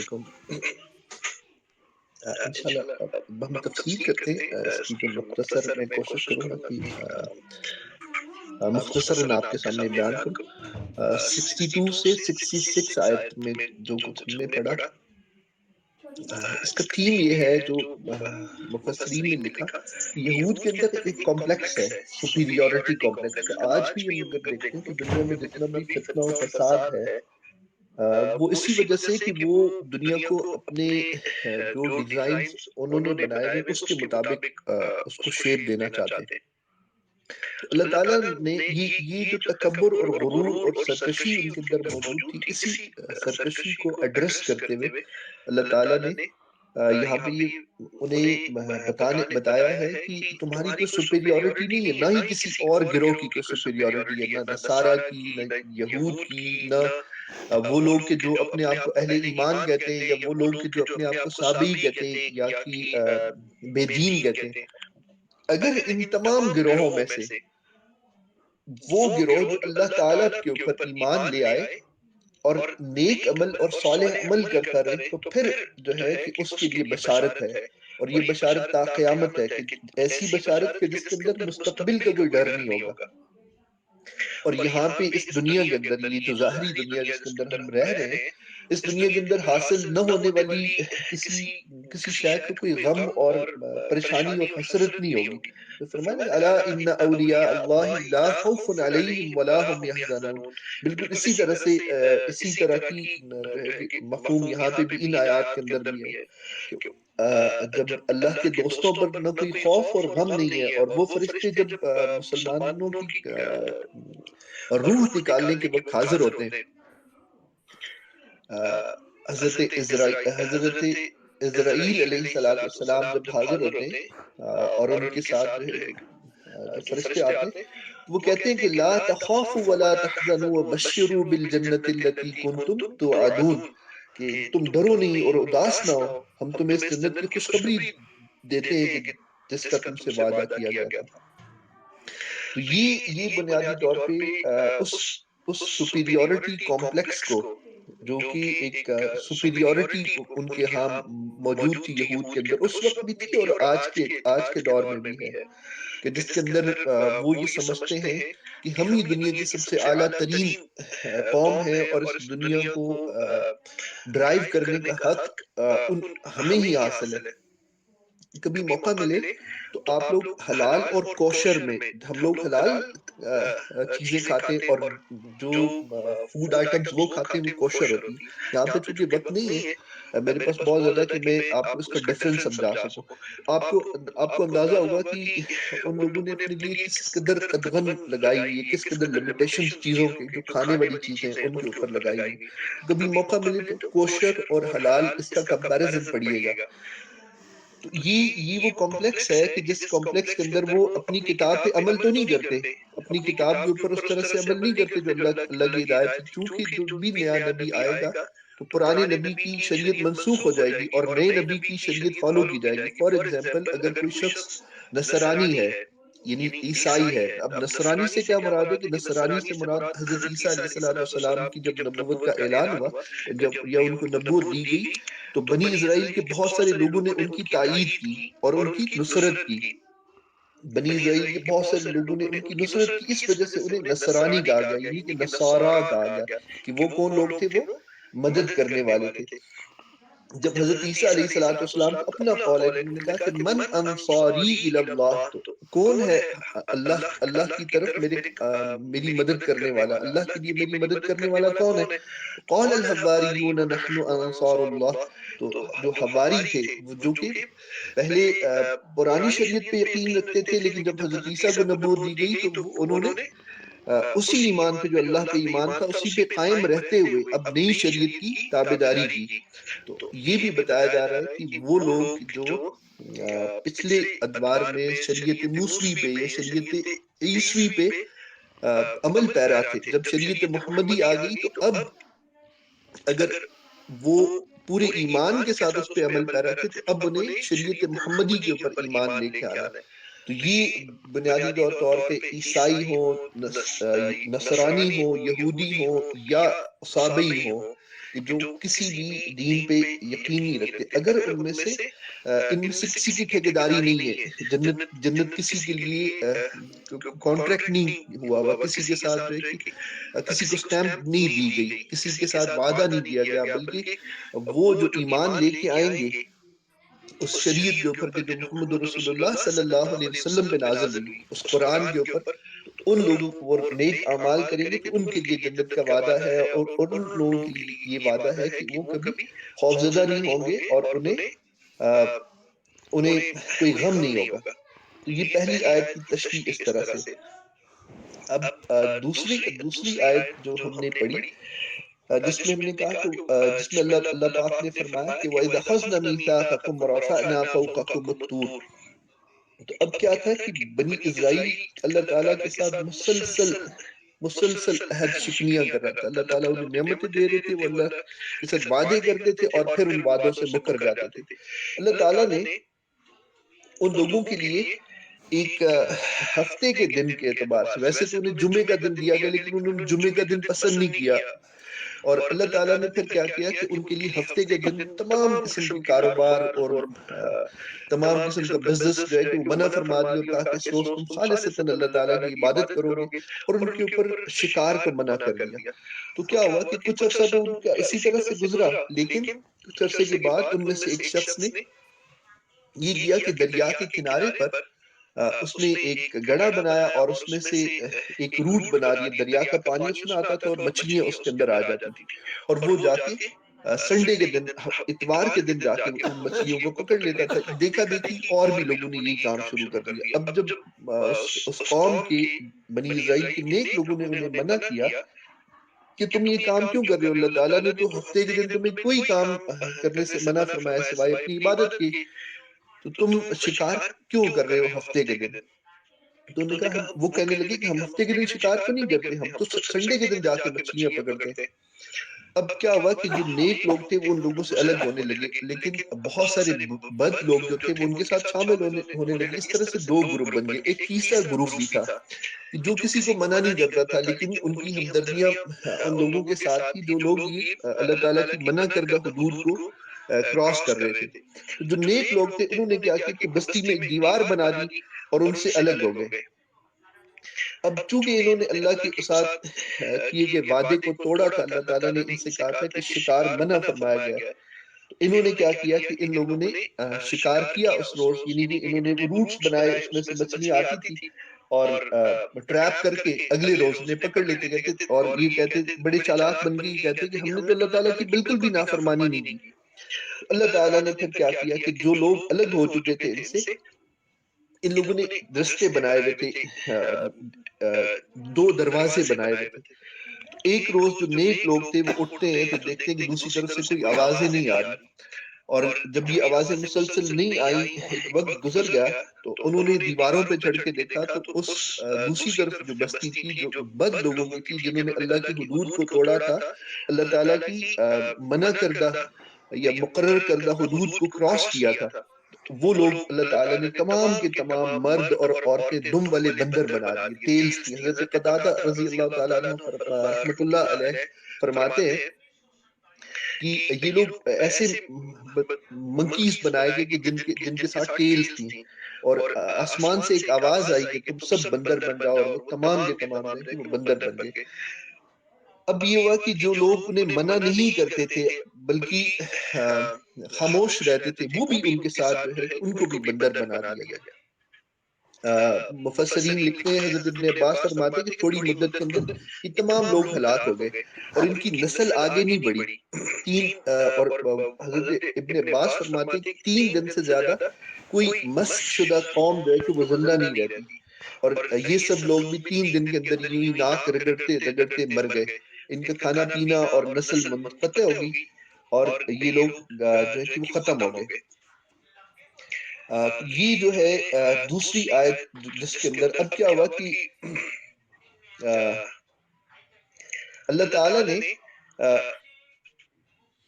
علیکم۔ انشاءاللہ اب ہم تفصیل کرتے ہیں اس کی، جو مختصر میں کوشش کروں گا کہ مختصراً آپ کے سامنے بیان کروں۔ 62 سے 66 آیت میں جو کچھ ہم نے پڑھا، اس کا تھیم یہ ہے جو مفسرین نے لکھا کہ یہود کے اندر ایک کمپلیکس ہے، سپیریورٹی کمپلیکس کا۔ آج بھی ہم اگر دیکھتے ہیں کہ دنیا میں جتنا بھی فتنہ و فساد ہے، وہ اسی وجہ سے کہ وہ دنیا کو اپنے جو ڈیزائنز انہوں نے بنائے ہوئے اس کے مطابق اس کو شیپ دینا چاہتے ہیں۔ تو اللہ تعالیٰ نے یہ جو تکبر اور غرور اور سرکشی ان کے اندر موجود تھی، اسی سرکشی کو ایڈریس کرتے ہوئے اللہ تعالیٰ نے یہاں پہ یہ انہیں بتایا ہے کہ تمہاری کوئی سپیریورٹی نہیں ہے، نہ ہی کسی اور گروہ کی کوئی سپیریورٹی ہے، نہ نصارہ کی، نہ یہود کی، نہ وہ لوگ کہ جو اپنے آپ کو اہل ایمان کہتے ہیں، یا وہ لوگ کہ جو اپنے آپ کو صابئی کہتے ہیں یا کہ بے دین کہتے ہیں۔ اگر ان تمام گروہوں میں سے وہ گروہ جو اللہ تعالیٰ کے اوپر ایمان لے آئے اور نیک عمل اور صالح عمل کرتا رہے، تو پھر جو ہے کہ اس کے لیے بشارت ہے، اور یہ بشارت تا قیامت ہے، کہ ایسی بشارت کہ جس کے اندر مستقبل کا کوئی ڈر نہیں ہوگا۔ اور یہاں پہ اس دنیا کے اندر، یہ جو ظاہری دنیا جس کے اندر ہم رہ رہے ہیں، اس دنیا کے اندر حاصل نہ ہونے والی کسی شے کو کوئی غم اور پریشانی اور حسرت نہیں ہوگی۔ تو فرمایا نا الا ان اولیاء اللہ لا خوف علیہم ولا هم يحزنون، بالکل اسی طرح سے اسی طرح کی جو ہے کہ مفہوم یہاں پہ بھی ان آیات کے اندر بھی ہے کہ جب اللہ کے دوستوں پر نہ کوئی خوف اور غم نہیں ہے، اور وہ فرشتے جب مسلمانوں کی روح نکالنے کے وقت حاضر ہوتے ہیں، حضرت عزرائیل علیہ السلام جب حاضر ہوتے ہیں اور ان کے ساتھ جو ہے جو فرشتے آتے ہیں، وہ کہتے ہیں کہ لا تخافوا ولا تحزنوا وبشروا بالجنة التي كنتم توعدون، کہ تم ڈرو نہیں اور اداس نہ ہو، ہم تمہیں اس جنت کی خوشخبری دیتے ہیں کہ جس کا تم سے وعدہ کیا گیا تھا۔ تو یہ بنیادی طور پہ اس سپیریورٹی کمپلیکس کو، جو کہ ایک سپیریورٹی ان کے ہاں موجود تھی یہود کے اندر، اس وقت بھی تھی اور آج کے دور میں بھی ہے، کہ جس کے اندر وہ یہ سمجھتے ہیں کہ ہم ہی دنیا کی سب سے اعلیٰ ترین قوم ہے، اور اس دنیا کو ڈرائیو کرنے کا حق ہمیں ہی حاصل ہے۔ کبھی موقع ملے تو آپ لوگ حلال اور کوشر میں، ہم لوگ حلال چیزیں کھاتے ہیں اور جو فوڈ آئٹمز وہ کھاتے ہیں وہ کوشر ہوتی ہے۔ یہاں پہ چونکہ وقت نہیں ہے میرے پاس بہت زیادہ کہ میں آپ کو اس کا ڈیفرنس سمجھا سکوں، آپ کو اندازہ ہوگا کہ ان لوگوں نے اپنے لیے کس قدر قدغن لگائی ہوئی ہے، کس قدر لمیٹیشنز چیزوں کے، جو کھانے والی چیزیں ان کے اوپر لگائی ہوئی۔ کبھی موقع ملے تو کوشر اور حلال اس کا کمپیریزن پڑھیے گا۔ تو یہ وہ کمپلیکس ہے کہ جس کمپلیکس کے اندر وہ اپنی کتاب پہ عمل تو نہیں کرتے، اپنی کتاب کے اوپر اس طرح سے عمل نہیں کرتے جو اللہ کی ہدایت ہے، چونکہ جو بھی نیا نبی آئے گا تو پرانے نبی کی شریعت منسوخ ہو جائے گی اور نئے نبی کی شریعت فالو کی جائے گی۔ فار ایگزامپل، اگر کوئی شخص نصرانی ہے، یعنی عیسائی ہے، اب نصرانی سے کیا مراد ہے کہ نصرانی سے مراد حضرت عیسیٰ علیہ السلام کی جب نبوت کا اعلان ہوا، یا ان کو نبوت دی گئی، تو بنی اسرائیل کے بہت سارے لوگوں نے ان کی تائید کی اور ان کی نصرت کی۔ بنی اسرائیل کے بہت سارے لوگوں نے ان کی نصرت کی، اس وجہ سے انہیں نصرانی کہا گیا، یعنی کہ نصارہ کہا گیا، کہ وہ کون لوگ تھے؟ وہ مدد کرنے والے تھے۔ جب حضرت عیسیٰ علیہ السلام کا اپنا قول ہے، انہوں نے کہا کہ من انصاری الی اللہ، تو کون ہے اللہ کی طرف میری مدد کرنے والا، اللہ کے لیے میری مدد کرنے والا کون ہے؟ قال الحواریون نحن انصار اللہ، تو جو حواری تھے، جو کہ پہلے پرانی شریعت پہ یقین رکھتے تھے، لیکن جب حضرت عیسیٰ کو نبوت دی گئی تو انہوں نے اسی ایمان پہ جو اللہ پہ ایمان تھا اسی پہ قائم رہتے ہوئے اب نئی شریعت کی تابعداری کی۔ تو یہ بھی بتایا جا رہا ہے کہ وہ لوگ جو پچھلے ادوار میں شریعت موسوی پہ یا شریعت عیسوی پہ عمل پیرا تھے، جب شریعت محمدی آ گئی تو اب اگر وہ پورے ایمان کے ساتھ اس پہ عمل پیرا تھے تو اب انہیں شریعت محمدی کے اوپر ایمان لے کے آنا ہے۔ تو یہ بنیادی طور پہ عیسائی ہو، نصرانی ہو، یہودی ہو یا صابئی ہو، کہ جو کسی بھی دین پہ یقین نہیں رکھتے، اگر ان میں سے کسی کی ٹھیکیداری نہیں ہے، جنت کسی کے لیے کانٹریکٹ نہیں ہوا ہوا، کسی کے ساتھ جو ہے کہ کسی کو سٹیمپ نہیں دی گئی، کسی کے ساتھ وعدہ نہیں کیا گیا، بلکہ وہ جو ایمان لے کے آئیں گے اس شریعت کے اوپر کہ جو محمد رسول اللہ صلی اللہ علیہ وسلم پہ نازل ہوئی، اس قرآن کے اوپر، تو ان لوگوں کو وہ نیک اعمال کریں گے تو ان کے لیے جنت کا وعدہ ہے، اور ان لوگوں کے لیے یہ وعدہ ہے کہ وہ کبھی خوفزدہ نہیں ہوں گے، اور انہیں کوئی غم نہیں ہوگا۔ تو یہ پہلی آیت کی تشریح اس طرح سے۔ اب دوسری آیت جو ہم نے پڑھی، جس میں ہم نے کہا کہ جس میں اللہ پاک نے فرمایا کہ وَإِذْ أَخَذْنَا مِيثَاقَكُمْ وَرَفَعْنَا فَوْقَكُمُ الطُّورَ۔ تو اب کیا تھا کہ بنی اسرائیل اللہ تعالیٰ کے ساتھ مسلسل عہد شکنیاں کر رہا تھا، اللہ تعالیٰ انہیں نعمتیں دے رہے تھے، وہ اللہ کے ساتھ وعدے کرتے تھے اور پھر ان وعدوں سے مکر جاتے تھے۔ اللہ تعالیٰ نے ان لوگوں کے لیے ایک ہفتے کے دن کے اعتبار سے، ویسے تو انہیں جمعے کا دن دیا گیا لیکن انہوں نے جمعے کا دن پسند نہیں کیا، اور اللہ تعالیٰ نے پھر کیا کیا کہ ان کے لیے ہفتے کے دن تمام قسم کی کاروبار اور تمام قسم کا بزنس جو ہے کہ وہ منع فرما دیا، اور کہا کہ اس روز تم خالصتاً اللہ تعالیٰ کی عبادت کرو گے، اور ان کے اوپر شکار کو منع کر دیا۔ تو کیا ہوا کہ کچھ عرصہ تو ان کا اسی طرح سے گزرا، لیکن کچھ عرصے کے بعد ان میں سے ایک شخص نے یہ کیا کہ دریا کے کنارے پر اس نے ایک گڑھا بنایا اور اس میں سے ایک روٹ بنا دیا، دریا کا پانی اس میں آتا تھا اور مچھلیاں اس کے اندر آ جاتی تھی، اور وہ جا کے سنڈے کے دن، اتوار کے دن جا کے ان مچھلیوں کو پکڑ لیتا تھا۔ دیکھا دیکھی اور بھی لوگوں نے یہی کام شروع کر دیا۔ اب جب اس قوم کے بنی اسرائیل کے نیک لوگوں نے انہیں منع کیا کہ تم یہ کام کیوں کر رہے ہو، اللہ تعالیٰ نے تو ہفتے کے دن تمہیں کوئی کام کرنے سے منع فرمایا سوائے اپنی عبادت کی، تو تم شکار کیوں کر رہے ہو ہفتے کے دن؟ تو انہوں نے کہا، وہ کہنے لگے کہ ہم ہفتے کے دن شکار تو نہیں کرتے، ہم تو سنڈے کے دن جا کے مچھلیاں پکڑتے ہیں۔ اب کیا ہوا کہ جو نیک لوگ تھے وہ ان لوگوں سے الگ ہونے لگے، لیکن بہت سارے بد لوگ جو تھے وہ ان کے ساتھ شامل ہونے لگے۔ اس طرح سے دو گروپ بن گئے۔ ایک تیسرا گروپ بھی تھا جو کسی کو منع نہیں کرتا تھا، لیکن ان کی ہمدردیاں ان لوگوں کے ساتھ تھی جو لوگ یہ اللہ تعالیٰ کی منع کردہ حدود کو کراس کر رہے تھے۔ تو جو نیک لوگ تھے انہوں نے کیا کیا کہ بستی میں ایک دیوار بنا دی اور ان سے الگ ہو گئے۔ اب چونکہ انہوں نے اللہ کے ساتھ کیے گئے وعدے کو توڑا تھا، اللہ تعالیٰ نے ان سے کہا تھا کہ شکار منع فرمایا گیا، تو انہوں نے کیا کیا کہ ان لوگوں نے شکار کیا اس روز، یعنی کہ انہوں نے وہ روٹس بنائے، اس میں سے مچھلیاں آتی تھی اور ٹریپ کر کے اگلے روز انہیں پکڑ لیتے، کہتے، اور یہ کہتے بڑے چالاک بن گئی، کہتے کہ ہم نے تو اللہ تعالیٰ کی بالکل بھی نافرمانی نہیں کی۔ اللہ تعالیٰ نے پھر کیا کیا کہ جو لوگ الگ ہو چکے تھے ان سے، ان لوگوں نے رستے بنائے ہوئے تھے، دو دروازے بنائے ہوئے تھے۔ ایک روز جو نیک لوگ تھے وہ اٹھتے ہیں تو دیکھتے ہیں کہ دوسری طرف سے کوئی آوازیں نہیں آ رہی، اور جب یہ آوازیں مسلسل نہیں آئیں، ایک وقت گزر گیا تو انہوں نے دیواروں پہ چڑھ کے دیکھا تو اس دوسری طرف جو بستی تھی جو بد لوگوں کی تھی، جنہوں نے اللہ کی حدود کو توڑا تھا، اللہ تعالیٰ کی منع کردہ یا مقرر کردہ حدود کو کراس کیا تھا، وہ لوگ اللہ تعالیٰ نے تمام کے تمام مرد اور عورتیں دم والے بندر بنا دیے، ٹیلز تھی۔ حضرت قتادہ رضی اللہ تعالیٰ عنہ رحمۃ اللہ علیہ فرماتے ہیں کہ یہ لوگ ایسے منکیز بنائے گئے کہ جن کے ساتھ ٹیلز تھیں، اور آسمان سے ایک آواز آئی کہ تم سب بندر بن جاؤ، اور وہ تمام کے تمام جو ہے کہ وہ بندر بن گئے۔ اب یہ ہوا کہ جو لوگ انہیں منع نہیں کرتے تھے بلکہ خاموش رہتے تھے، وہ بھی ان کے ساتھ جو ہے کہ ان کو بھی بندر بنا دیا گیا۔ مفسرین لکھتے ہیں، حضرت ابن عباس فرماتے ہیں کہ تھوڑی مدت کے اندر یہ تمام لوگ ہلاک ہو گئے اور ان کی نسل آگے نہیں بڑھی۔ اور حضرت ابن عباس فرماتے ہیں کہ 3 دن سے زیادہ کوئی مسخ شدہ قوم جو ہے کہ وہ زندہ نہیں رہتی، اور یہ سب لوگ بھی 3 دن کے اندر یوں ہی ناک رگڑتے رگڑتے مر گئے، ان کا کھانا پینا اور نسل منقطع ہو گئی، اور یہ لوگ جو ہے کہ وہ ختم ہو گئے۔ یہ جو ہے دوسری آیت جس کے اندر اب کیا ہوا کہ اللہ تعالیٰ نے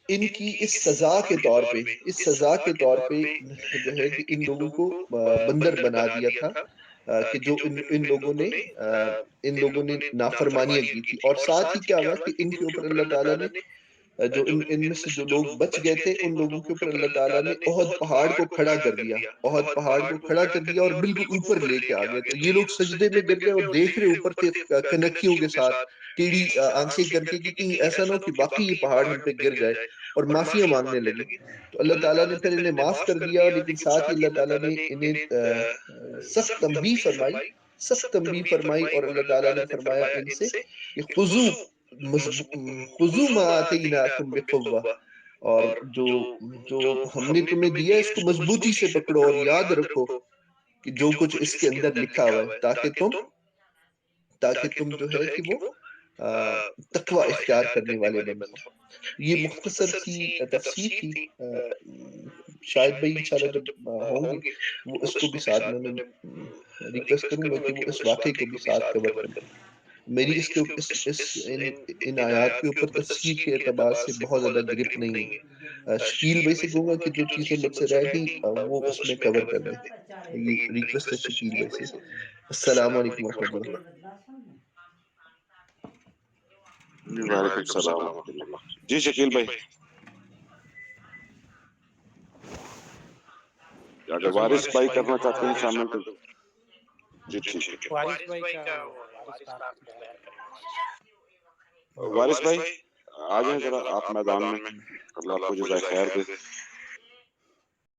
ان کی اس سزا کے طور پہ جو ہے کہ ان لوگوں کو بندر بنا دیا تھا، کہ جو ان لوگوں نے نافرمانیاں کی تھی، اور ساتھ ہی کیا ہوا کہ ان کے اوپر اللہ تعالیٰ نے جو ان میں سے جو لوگ بچ گئے تھے ان لوگوں کے اوپر اللہ تعالیٰ نے احد پہاڑ کو کھڑا کر دیا، احد پہاڑ کو کھڑا کر دیا اور بالکل اوپر لے کے آ گئے. تو یہ لوگ سجدے میں گر گئے اور دیکھ رہے اوپر تھے کنکیوں کے ساتھ ٹیڑھی آنکھیں کر کے کہ کہیں ایسا نہ ہو کہ باقی یہ پہاڑ ہم پہ گر جائے، اور معافیاں مانگنے لگے. تو اللہ تعالیٰ نے پھر انہیں معاف کر دیا، لیکن ساتھ ہی اللہ تعالیٰ نے انہیں سخت تنبیہ فرمائی، سخت تنبیہ فرمائی، اور اللہ تعالیٰ نے فرمایا ان سے کہ خذوا ما آتیناکم بقوہ، اور جو ہم نے تمہیں دیا اس کو مضبوطی سے پکڑو اور یاد رکھو کہ جو کچھ اس کے اندر لکھا ہوا ہے، تاکہ تم جو ہے کہ وہ تقوی اختیار کرنے والے بن جاؤ. یہ مختصر سی تفسیر تھی. شاید بھائی انشاءاللہ جب ہوں گے وہ اس کو بھی ساتھ میں ریکویسٹ کروں گا کہ وہ اس واقعے کو بھی ساتھ کور کریں. میری ان آیات کے اوپر تفسیر کے اعتبار سے بہت زیادہ گرپ نہیں ہے. شکیل بھائی سے کہوں گا کہ جو چیزیں مجھ سے رہ گئی وہ اس میں کور کر دیں. یہ ریکویسٹ ہے شکیل بھائی سے. السلام علیکم ورحمۃ اللہ. وعلیکم السلام ورحمۃ اللہ. جی شکیل بھائی، اگر وارث بھائی کرنا چاہتے ہیں شامل تو جی ٹھیک ہے. وارث بھائی آ جائیں ذرا آپ میدان میں، اللہ آپ کو جزائے خیر دے.